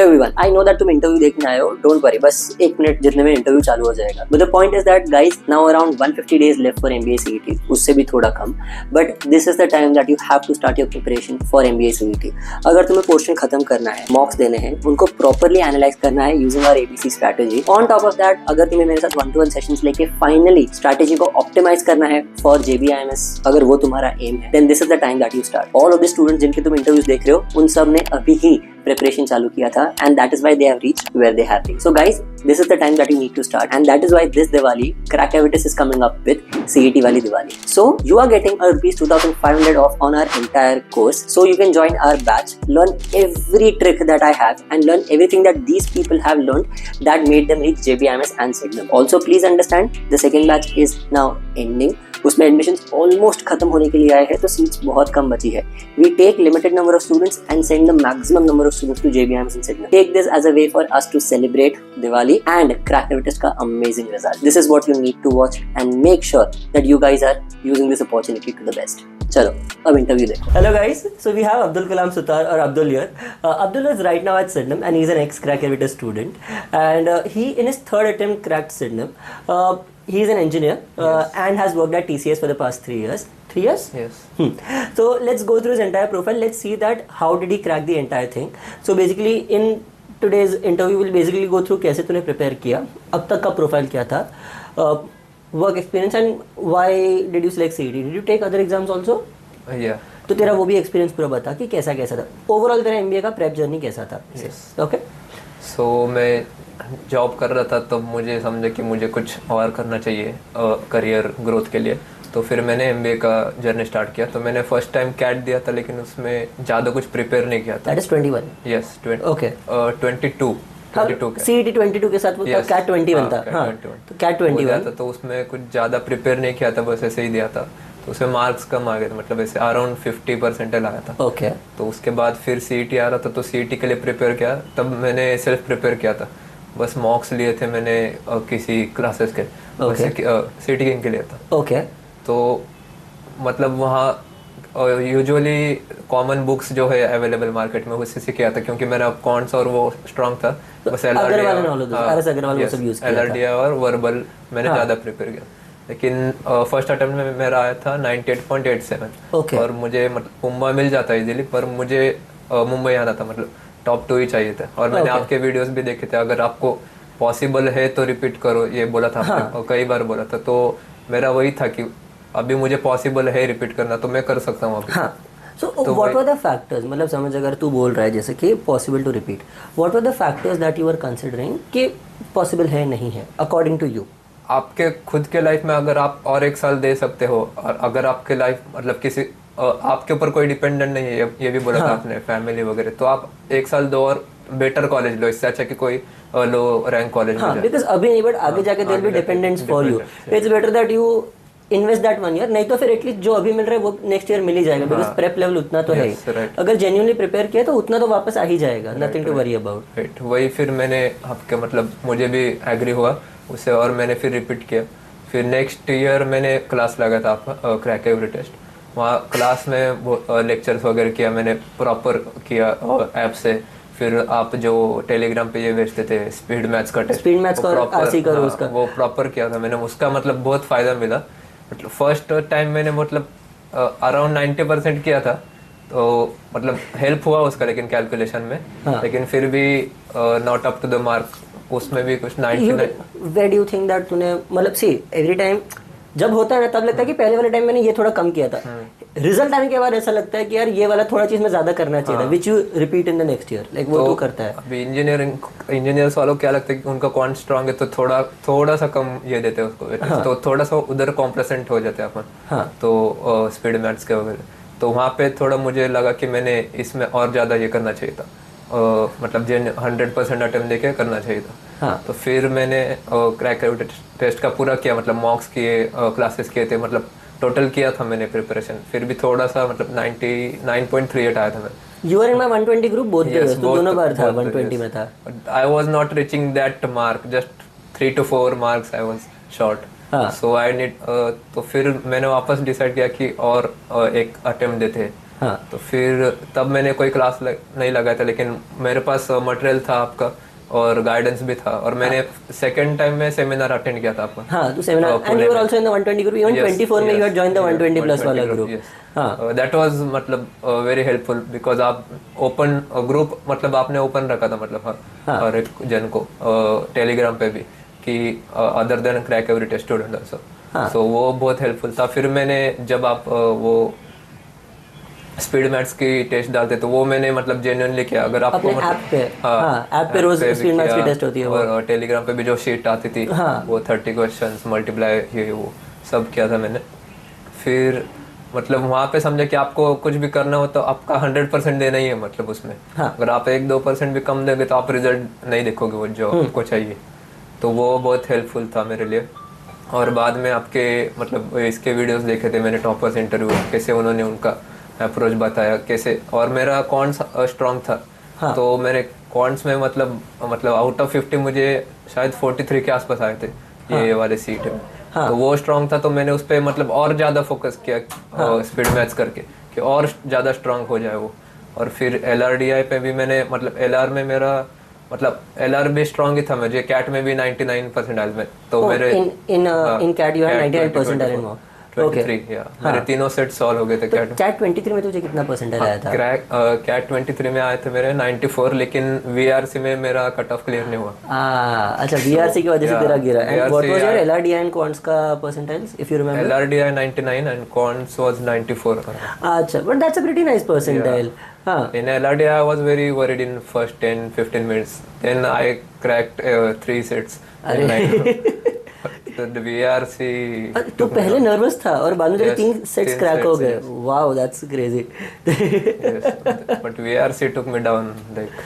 Hello everyone, I know that तुम interview देखने आए हो. डोंट वरी, बस एक मिनट जितने में इंटरव्यू चालू हो जाएगा. But the point is that guys, now around 150 days left for MBA CET, उससे भी थोड़ा कम. But this is the time that you have to start your preparation for MBA CET. अगर तुम्हें पोर्शन खत्म करना है, मॉक्स देने हैं, उनको प्रॉपर्ली एनालाइज करना है using our ABC strategy. On top of that, अगर तुम्हें मेरे साथ 1-to-1 सेशंस लेके फाइनली स्ट्रैटेजी को ऑप्टिमाइज करना है फॉर जेबीआईएमएस, अगर वो तुम्हारा एम है, then this is the time that you start. All of the students जिनके तुम इंटरव्यूज देख रहे हो, उन सब ने अभी ही preparation चालू किया था, and that is why they have reached where they have reached. So guys, this is the time that you need to start, and that is why this Diwali Crackavitas is coming up with CET wali Diwali. So you are getting a rupees 2,500 off on our entire course, so you can join our batch, learn every trick that I have, and learn everything that these people have learned that made them reach JBIMS and Signum. Also please understand, the second batch is now ending. उसमें admissions almost खत्म होने के लिए आए हैं, तो seats बहुत कम बची है. We take limited number of students and send the maximum number of students to JBIMS and Sydenham. Take this as a way for us to celebrate Diwali and क्रैकविटिस का amazing result. This is what you need to watch and make sure that you guys are using this opportunity to the best. चलो अब interview देखो. Hello guys, so we have Abdul Kalam Sutar और Abdul here. Abdul is right now at Sydenham and he's an ex-Crackavitas student, and he in his third attempt cracked Sydenham. He is an engineer and has worked at TCS for the past 3 years. 3 years? Yes. So let's go through his entire profile. Let's see that how did he crack the entire thing. So basically in today's interview we'll basically go through कैसे तूने prepare किया, अब तक का profile क्या था, work experience and why did you select CET. Did you take other exams also? Yeah. तो तेरा वो भी एक्सपीरियंस पूरा बता कि कैसा कैसा था ओवरऑल, तेरा एमबीए का प्रेप जर्नी कैसा था. ओके. सो मैं जॉब कर रहा था तो मुझे समझा कि मुझे कुछ और करना चाहिए करियर ग्रोथ के लिए. तो फिर मैंने एमबीए का जर्नी स्टार्ट किया. तो मैंने फर्स्ट टाइम कैट दिया था, लेकिन उसमें ज़्यादा कुछ प्रिपेयर नहीं किया था. That is 21. यस, 22 22 सीईटी 22 के साथ वो कैट 21 था. हाँ, तो कैट 21 था. तो उसमें कुछ ज़्यादा प्रिपेयर नहीं किया था, बस ऐसे ही दिया था. तो उसमें मार्क्स कम आ गए थे, मतलब ऐसे अराउंड 50% आया था. ओके. तो उसके बाद फिर सीईटी आ रहा था, तो सीईटी के लिए प्रिपेयर किया. तब मैंने सेल्फ प्रिपेयर किया था, बस मॉक्स लिए थे मैंने किसी क्लासेस के. सीईटी के लिए था. ओके. तो मतलब वहाँ यूजुअली कॉमन बुक्स जो है अवेलेबल मार्केट में उसी से किया था, क्योंकि मेरा कॉन्स और वो स्ट्रांग था. बस एलआरडी और वर्बल मैंने ज़्यादा प्रिपेयर किया. लेकिन फर्स्ट अटेम्प्ट में मेरा आया था 98.87. okay. और मुझे मतलब मुंबई मिल जाता इजीली, पर मुझे मुंबई आना था, मतलब टॉप 2 ही चाहिए था. और मैंने आपके वीडियोस भी देखे थे, अगर आपको पॉसिबल है तो रिपीट करो, ये बोला था आपने. और कई बार बोला था. तो मेरा वही था कि अभी मुझे पॉसिबल है रिपीट करना, तो मैं कर सकता हूँ अभी. So what were the factors, मतलब समझ, अगर तू बोल रहा है जैसे कि possible to repeat, what were the factors that you were considering कि पॉसिबल है नहीं है अकॉर्डिंग टू यू? आपके खुद के लाइफ में अगर आप और 1 साल दे सकते हो, और अगर आपके लाइफ मतलब किसी आपके ऊपर कोई डिपेंडेंट नहीं है, ये भी बोला था आपने, फैमिली वगैरह, तो आप 1 साल दो और बेटर कॉलेज लो, इससे अच्छा कि कोई लो रैंक कॉलेज में जाए. बिकॉज अभी नहीं, बट आगे जाके there will be dependents for you. It's better that you invest that 1 year, नहीं तो फिर एटलीस्ट जो अभी मिल रहा है वो नेक्स्ट ईयर मिल ही जाएगा. बिकॉज प्रेप लेवल उतना तो है. अगर जेन्युइनली प्रिपेयर किया तो उतना तो वापस आ ही जाएगा. Nothing to worry about. Right. वही फिर मैंने आपके मतलब मुझे भी एग्री हुआ उससे, और मैंने फिर रिपीट किया. फिर नेक्स्ट ईयर मैंने क्लास लगा था आपका क्रैकविटिस. वहाँ क्लास में वो लेक्चर्स वगैरह किया मैंने, प्रॉपर किया ऐप से. फिर आप जो टेलीग्राम पे ये भेजते थे स्पीड मैथ्स का टेस्ट, स्पीड मैथ्स का उसका वो प्रॉपर किया था मैंने. उसका मतलब बहुत फ़ायदा मिला. मतलब फर्स्ट टाइम मैंने मतलब अराउंड 90% किया था, तो मतलब हेल्प हुआ उसका, लेकिन कैलकुलेशन में. लेकिन फिर भी not up to the mark. उसमें भी कुछ 99. Where do you think that तूने मतलब सी एवरी टाइम जब होता है ना, तब लगता है कि पहले वाले टाइम मैंने ये थोड़ा कम किया था. रिजल्ट आने के बाद ऐसा लगता है कि यार ये वाला थोड़ा चीज में ज्यादा करना चाहिए था, which you repeat in the next year. Like वो तो करता है. अभी इंजीनियर्स वालों को क्या लगता है कि उनका क्वांट स्ट्रांग है, तो थोड़ा सा कम ये देते हैं उसको. तो थोड़ा सा उधर कॉम्प्लेसेंट हो जाते हैं अपन. तो स्पीड मैथ्स के वगैरह, तो वहाँ पे थोड़ा मुझे लगा कि मैंने इसमें और ज़्यादा ये करना चाहिए था. मतलब 100% अटेम्प्ट देके करना चाहिए था. तो फिर मैंने क्रैकविटिस टेस्ट का पूरा किया, मतलब मॉक्स किए, क्लासेस किए थे, मतलब टोटल किया था मैंने प्रिपरेशन. फिर भी थोड़ा सा मतलब 99.38 आया था मैं. You were in my 120 group both days. तो दोनों बार था 120 में था. I was not reaching that mark, just 3 to 4 marks I was short. So I need तो फिर मैंने वापस डिसाइड किया कि और एक अटेम्प्ट देते. हाँ तो फिर तब मैंने कोई क्लास नहीं लगाया था, लेकिन मेरे पास मटेरियल था आपका और गाइडेंस भी था, और मैंने सेकंड टाइम में सेमिनार अटेंड किया था आपका। हाँ तो seminar and you were also in the 120 group, even 24 में you had join the 120 plus वाला ग्रुप। हाँ दैट वाज मतलब वेरी हेल्पफुल, बिकॉज आप ओपन ग्रुप मतलब आपने ओपन रखा था, मतलब हर एक जन को टेलीग्राम पे भी, कि other than crack every test student also, so वो बहुत हेल्पफुल था। फिर मैंने जब आप वो स्पीड मैथ्स की टेस्ट डालते तो वो मैंने मतलब जेन्युइनली किया। अगर आपको अपने ऐप पे, हाँ ऐप पे रोज स्पीड मैथ्स की टेस्ट होती है, और टेलीग्राम पे भी जो शीट आती थी वो 30 क्वेश्चंस मल्टीप्लाई ये वो सब किया था मैंने। फिर मतलब वहाँ पे समझा कि आपको कुछ भी करना हो तो आपका 100% देना ही है, मतलब उसमें अगर आप 1-2% भी कम देंगे तो आप रिजल्ट नहीं देखोगे वो जो आपको चाहिए। तो वो बहुत हेल्पफुल था मेरे लिए। और बाद में आपके मतलब इसके वीडियोस देखे थे मैंने, टॉपर्स इंटरव्यू, कैसे उन्होंने उनका अप्रोच बताया कैसे, और मेरा कॉन्ट्स स्ट्रॉन्ग था। तो मेरे कॉन्ट्स में मतलब आउट ऑफ 50 मुझे शायद 43 के आसपास आए थे ये वाले सीट में। तो वो स्ट्रॉन्ग था, तो मैंने उस पर मतलब और ज़्यादा फोकस किया स्पीड मैथ्स करके कि और ज़्यादा स्ट्रॉन्ग हो जाए वो। और फिर LRDI पे भी मैंने मतलब LR में मेरा मतलब LR भी स्ट्रॉन्ग ही था, मुझे कैट में भी 99 परसेंटाइल में। तो मेरे in CAT you have 99 percentile in 23 या मेरे तीनों सेट सॉल्व हो गए थे। कैट कैट 23 में तुझे कितना परसेंटाइल आया था? कैट 23 में आए थे मेरे 94, लेकिन VRC में मेरा कट ऑफ क्लियर नहीं हुआ। अच्छा VRC की वजह से तेरा गिरा। And what was your LRDI and quants का percentiles if you remember? LRDI 99 and quants was 94। अच्छा, but that's a pretty nice percentile. In LRDI I was very worried in first 10-15 minutes, then I cracked 3 sets. तो VRC तो पहले nervous था और बाद में तेरे 3 सेट्स क्रैक हो गए। Wow that's crazy. But VRC took me down, like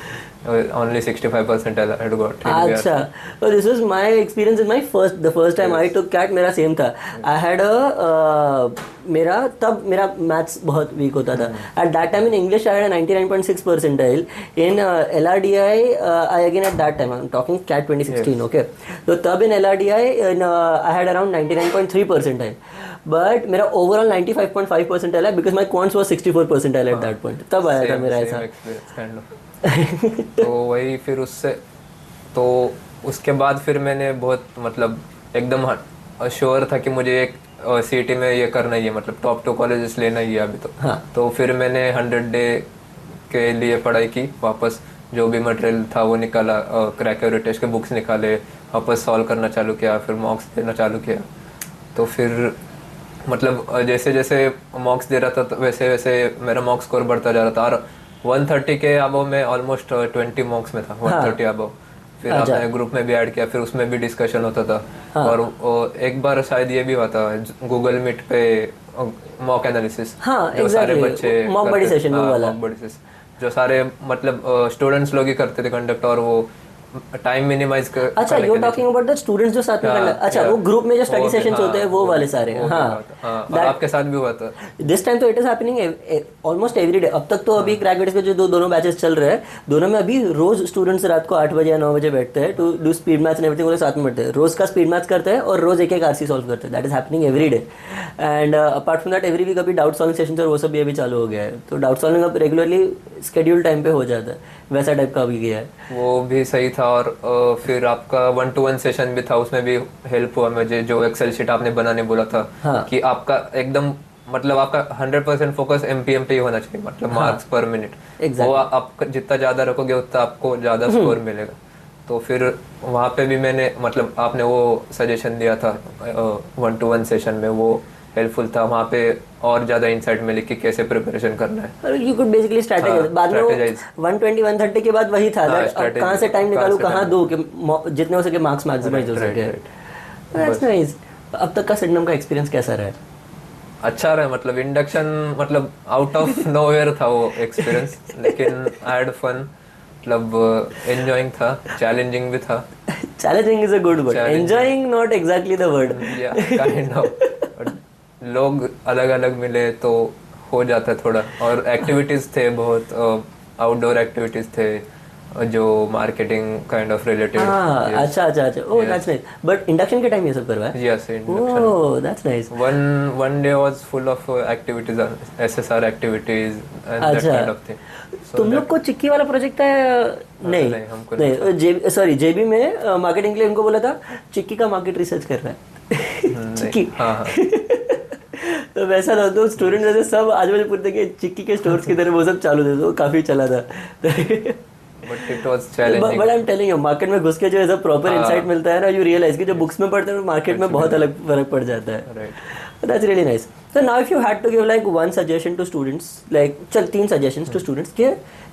only 65% I had got. अच्छा, so this was my experience in the first time I took CAT, मेरा सेम था। I had मेरा मैथ्स बहुत week होता था। At that time in English I had a 99.6 percentile. In LRDI I again at that time I'm talking CAT 2016, okay? तो तब in LRDI I had around 99.3 percentile. But मेरा overall 95.5 percentile है because my quants was 64 percentile at that point. तब आया था मेरा ऐसा। तो वही फिर उससे तो उसके बाद फिर मैंने बहुत मतलब एकदम श्योर था कि मुझे एक CET में ये करना ही है, मतलब टॉप 2 कॉलेजेस लेना ही है अभी तो। तो फिर मैंने 100 डे के लिए पढ़ाई की, वापस जो भी मटेरियल था वो निकाला, क्रैक एवरी टेस्ट के बुक्स निकाले, वापस सॉल्व करना चालू किया, फिर मॉक्स देना चालू किया। तो फिर मतलब जैसे जैसे मॉक्स दे रहा था तो वैसे वैसे मेरा मॉक स्कोर बढ़ता जा रहा था, और 130 के अबव में ऑलमोस्ट 20 मॉक्स में था, 130 अबव। फिर आपने ग्रुप में भी ऐड किया, फिर उसमें भी डिस्कशन होता था। और एक बार शायद ये भी हुआ था गूगल मीट पे मॉक एनालिसिस, जो सारे बच्चे मॉक बडी सेशन जो सारे मतलब स्टूडेंट्स लोग ही करते थे कंडक्ट, और वो टाइम मिनिमाइज कर। अच्छा, you are talking about the students जो साथ में कंडक्ट। अच्छा, वो ग्रुप में जो स्टडी सेशंस होते हैं वो वाले सारे। और आपके साथ भी हुआ था दिस टाइम। तो it is happening almost every day अब तक। तो अभी क्रैक बैट्स के जो दोनों बैचेस चल रहे हैं, दोनों में अभी रोज स्टूडेंट्स रात को 8 बजे या 9 बजे बैठते हैं to do speed maths and everything. वो साथ में बैठते हैं, रोज का स्पीड मैथ्स करते हैं और रोज एक RC सॉल्व करते हैं। That is happening every day. And apart from that every week अभी डाउट सॉल्विंग सेशंस और वो सब भी अभी चालू हो गया है। तो डाउट सॉल्विंग अब रेगुलरली स्केड्यूल टाइम पे हो जाता है, वैसा टाइप का भी गया है। वो भी सही था। और फिर आपका 1-to-1 सेशन भी था, उसमें भी हेल्प हुआ मुझे। जो एक्सेल शीट आपने बनाने बोला था कि आपका एकदम मतलब आपका 100% फोकस MPM पे ही होना चाहिए, मतलब मार्क्स पर मिनट। वो आप जितना ज्यादा रखोगे उतना आपको ज्यादा स्कोर मिलेगा। तो फिर वहाँ पे भी मैंने मतलब आपने वो सजेशन दिया था 1-to-1 सेशन में, वो हेल्पफुल था। वहाँ पे और ज्यादा इंसाइट मिली कि कैसे प्रिपरेशन करना है। You could basically strategise. बाद में 120-130 के बाद वही था कहाँ से टाइम निकालूं, कहाँ दूं कि जितने हो सके मार्क्स मैक्सिमाइज हो सके। That's nice. अब तक का सिडनम का एक्सपीरियंस कैसा रहा? अच्छा रहा, मतलब इंडक्शन मतलब आउट ऑफ नोवेयर था वो एक्सपीरियंस, लेकिन आई हैड फन, मतलब एंजॉयिंग था, चैलेंजिंग भी था। Challenging is a good word, enjoying not exactly the word. या काइंड ऑफ लोग अलग अलग मिले तो हो जाता है थोड़ा। और एक्टिविटीज थे बहुत, आउटडोर एक्टिविटीज थे, जो मार्केटिंग काइंड ऑफ रिलेटेड। हाँ, अच्छा। Oh that's nice. But induction के टाइम ये सब करवाया? Yes, induction. Oh that's nice. one day was full of activities, SSR activities and that अच्छा। kind of thing. So तुम लोग को चिक्की वाला प्रोजेक्ट है? नहीं नहीं, हमको नहीं, सॉरी जेबी में मार्केटिंग के लिए उनको बोला था चिक्की का मार्केट रिसर्च कर रहा है। चिक्की। हाँ। तो वैसा था, तो स्टूडेंट जैसे सब आज मुझे पूछते कि चिक्की के स्टोर्स की तरह वो सब चालू थे, तो काफी चला था। But it was challenging. But I am telling you, market में घुस के जो ऐसा प्रॉपर इंसाइट मिलता है ना, यू रियलाइज कि जो बुक्स में पढ़ते हैं मार्केट में बहुत अलग फर्क पड़ जाता है। Right. That's really nice. So now if you had to give like one suggestion to students, like चल 3 suggestions to students कि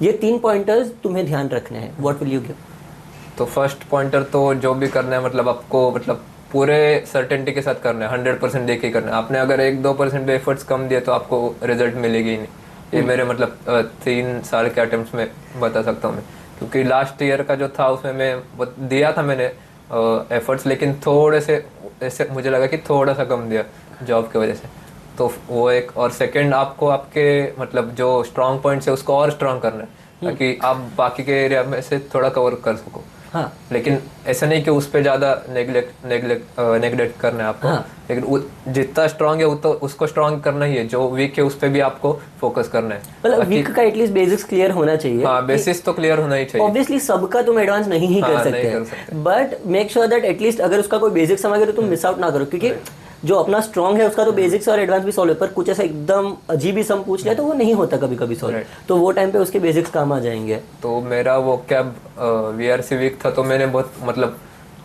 ये 3 pointers तुम्हें ध्यान रखने हैं, what will you give? तो फर्स्ट पॉइंटर तो जो भी करना है मतलब आपको मतलब पूरे सर्टेनिटी के साथ करना है, 100% देके करना है। आपने अगर 1-2% भी एफर्ट्स कम दिए तो आपको रिजल्ट मिलेगी ही नहीं। ये मेरे मतलब 3 साल के अटेम्प्ट्स में बता सकता हूँ मैं, क्योंकि लास्ट ईयर का जो था उसमें मैं दिया था मैंने एफर्ट्स, लेकिन थोड़े से ऐसे मुझे लगा कि थोड़ा सा कम दिया जॉब की वजह से। तो वो एक, और सेकंड आपको आपके मतलब जो स्ट्रॉन्ग पॉइंट्स है उसको और स्ट्रॉन्ग करना है ताकि आप बाकी के एरिया में से थोड़ा कवर कर सको। हाँ। लेकिन ऐसा नहीं कि उस पर ज़्यादा नेग्लेक्ट करना है आपको। हाँ। लेकिन जितना स्ट्रांग है तो उसको स्ट्रांग करना ही है, जो वीक है उस पर भी आपको फोकस करना है। मतलब वीक का एटलीस्ट बेसिक्स क्लियर होना चाहिए। हाँ, बेसिस तो क्लियर होना ही चाहिए। ऑब्वियसली सबका तुम एडवांस नहीं कर सकते, but make sure that at least अगर उसका कोई बेसिक समझ गए तो तुम मिस आउट ना करो, क्योंकि जो अपना स्ट्रॉन्ग है उसका तो बेसिक्स और एडवांस भी सॉल्व है, पर कुछ ऐसा एकदम अजीब ही सम पूछ लिया तो वो नहीं होता कभी कभी सॉल्व, तो वो टाइम पे उसके बेसिक्स काम आ जाएंगे। तो मेरा वो कैब VRC वीक था, तो मैंने बहुत मतलब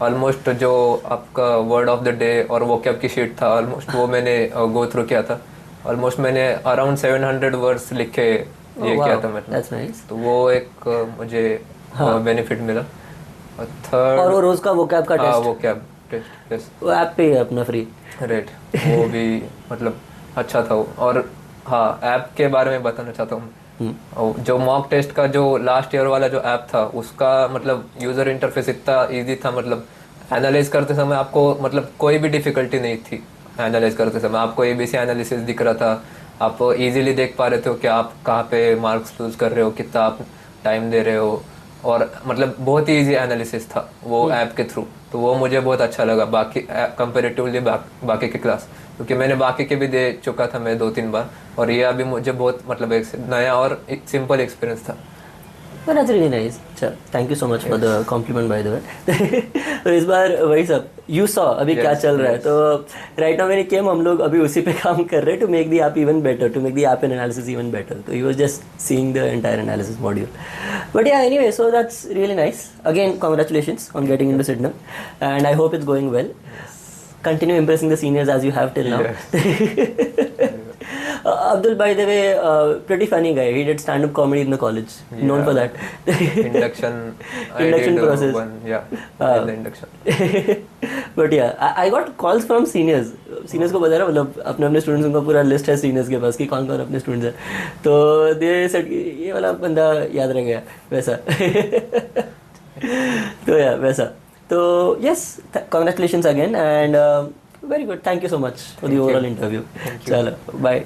ऑलमोस्ट जो आपका वर्ड ऑफ द डे और वो कैब की शीट था ऑलमोस्ट वो मैंने गो थ्रू किया था। ऑलमोस्ट मैंने अराउंड 700 वर्ड्स लिखे ये किया था मैंने। That's nice. तो वो एक मुझे बेनिफिट मिला। और थर्ड, और वो रोज का वो कैब का टेस्ट, वो कैब टेस्ट, यस, वो ऐप पे है अपना फ्री रेट, वो भी मतलब अच्छा था वो। और हाँ, ऐप के बारे में बताना चाहता हूँ। और जो मॉक टेस्ट का जो लास्ट ईयर वाला जो ऐप था उसका मतलब यूजर इंटरफेस इतना इजी था, मतलब एनालाइज करते समय आपको मतलब कोई भी डिफिकल्टी नहीं थी। एनालाइज करते समय आपको ABC एनालिसिस दिख रहा था, आप इजीली देख पा रहे थे कि आप कहाँ पे मार्क्स लूज कर रहे हो, कितना आप टाइम दे रहे हो, और मतलब बहुत ही ईजी एनालिसिस था वो ऐप के थ्रू। तो वो मुझे बहुत अच्छा लगा बाकी कंपेरेटिवली बाकी के क्लास, क्योंकि मैंने बाकी के भी दे चुका था मैं 2-3 बार, और ये अभी मुझे बहुत मतलब एक नया और सिंपल एक्सपीरियंस था। That's really nice. चल, thank you so much for the compliment by the way. तो इस बार वही सब you saw अभी क्या चल रहा है, तो right now when it came हम लोग अभी उसी पे काम कर रहे हैं to make the app even better, to make the app analysis even better. So he was just seeing the entire analysis module. But yeah, anyway, so that's really nice. Again, congratulations on getting into Sydenham, and I hope it's going well. Continue impressing the seniors as you have till now. Abdul, by the way, pretty funny guy. He did stand-up comedy in the college. Known for that. Induction process. The induction. But yeah, I got calls from seniors. Seniors को बता रहा मतलब अपने अपने students, उनका पूरा list है seniors के पास कि कौन कौन अपने स्टूडेंट्स हैं, तो दे सेड ये वाला बंदा याद रह गया वैसा। तो या वैसा, तो yes, congratulations again and very good. Thank you so much for the overall interview. Chalo, bye.